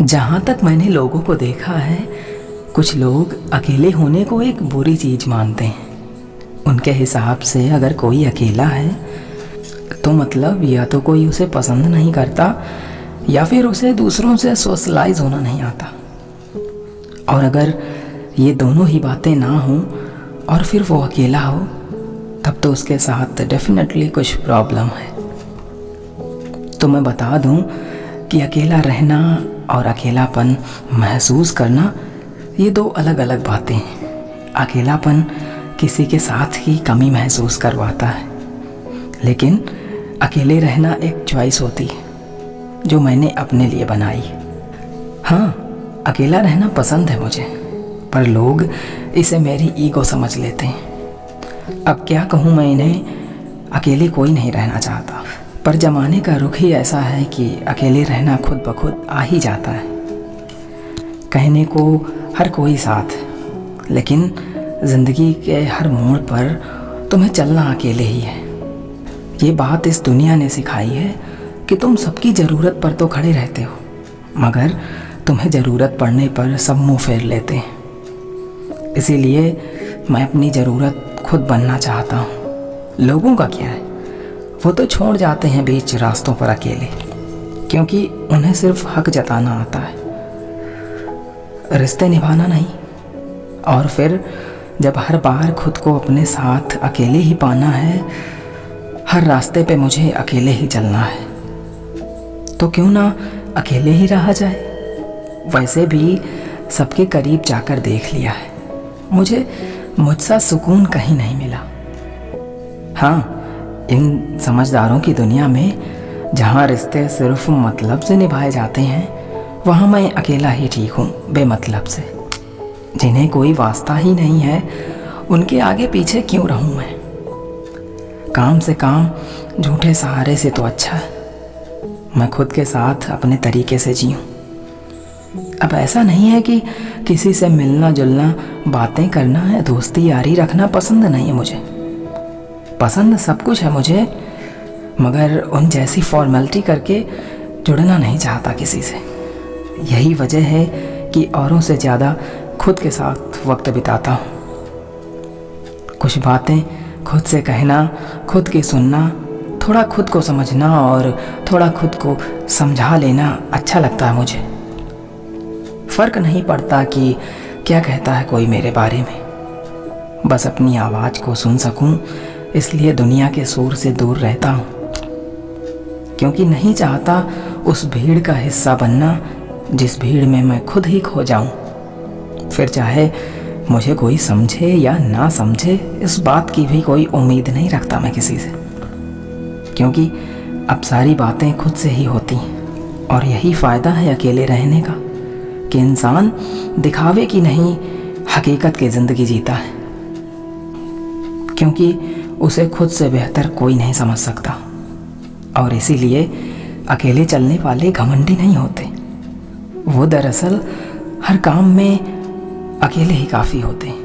जहाँ तक मैंने लोगों को देखा है, कुछ लोग अकेले होने को एक बुरी चीज़ मानते हैं। उनके हिसाब से अगर कोई अकेला है तो मतलब या तो कोई उसे पसंद नहीं करता या फिर उसे दूसरों से सोशलाइज होना नहीं आता। और अगर ये दोनों ही बातें ना हों और फिर वो अकेला हो, तब तो उसके साथ डेफिनेटली कुछ प्रॉब्लम है। तो मैं बता दूं कि अकेला रहना और अकेलापन महसूस करना ये दो अलग अलग बातें हैं। अकेलापन किसी के साथ ही कमी महसूस करवाता है, लेकिन अकेले रहना एक चॉइस होती है जो मैंने अपने लिए बनाई है। हाँ, अकेला रहना पसंद है मुझे, पर लोग इसे मेरी ईगो समझ लेते हैं। अब क्या कहूँ मैं इन्हें, अकेले कोई नहीं रहना चाहता, पर ज़माने का रुख ही ऐसा है कि अकेले रहना खुद ब खुद आ ही जाता है। कहने को हर कोई साथ, लेकिन ज़िंदगी के हर मोड़ पर तुम्हें चलना अकेले ही है। ये बात इस दुनिया ने सिखाई है कि तुम सबकी ज़रूरत पर तो खड़े रहते हो, मगर तुम्हें ज़रूरत पड़ने पर सब मुँह फेर लेते हैं। इसीलिए मैं अपनी ज़रूरत खुद बनना चाहता हूँ। लोगों का क्या है, वो तो छोड़ जाते हैं बीच रास्तों पर अकेले, क्योंकि उन्हें सिर्फ हक जताना आता है, रिश्ते निभाना नहीं। और फिर जब हर बार खुद को अपने साथ अकेले ही पाना है, हर रास्ते पे मुझे अकेले ही चलना है, तो क्यों ना अकेले ही रहा जाए। वैसे भी सबके करीब जाकर देख लिया है, मुझे मुझसा सुकून कहीं नहीं मिला। हाँ, इन समझदारों की दुनिया में जहाँ रिश्ते सिर्फ मतलब से निभाए जाते हैं, वहाँ मैं अकेला ही ठीक हूँ, बेमतलब से। जिन्हें कोई वास्ता ही नहीं है, उनके आगे पीछे क्यों रहूँ मैं। काम से काम, झूठे सहारे से तो अच्छा है मैं खुद के साथ अपने तरीके से जीऊँ। अब ऐसा नहीं है कि किसी से मिलना जुलना, बातें करना है, दोस्ती यारी रखना पसंद नहीं है मुझे। पसंद सब कुछ है मुझे, मगर उन जैसी फॉर्मेलिटी करके जुड़ना नहीं चाहता किसी से। यही वजह है कि औरों से ज़्यादा खुद के साथ वक्त बिताता हूँ। कुछ बातें खुद से कहना, खुद की सुनना, थोड़ा खुद को समझना और थोड़ा खुद को समझा लेना अच्छा लगता है मुझे। फ़र्क नहीं पड़ता कि क्या कहता है कोई मेरे बारे में, बस अपनी आवाज़ को सुन सकूं, इसलिए दुनिया के शोर से दूर रहता हूँ, क्योंकि नहीं चाहता उस भीड़ का हिस्सा बनना जिस भीड़ में मैं खुद ही खो जाऊँ। फिर चाहे मुझे कोई समझे या ना समझे, इस बात की भी कोई उम्मीद नहीं रखता मैं किसी से, क्योंकि अब सारी बातें खुद से ही होती हैं। और यही फ़ायदा है अकेले रहने का कि इंसान दिखावे की नहीं, हकीकत की ज़िंदगी जीता है, क्योंकि उसे खुद से बेहतर कोई नहीं समझ सकता। और इसीलिए अकेले चलने वाले घमंडी नहीं होते, वो दरअसल हर काम में अकेले ही काफ़ी होते हैं।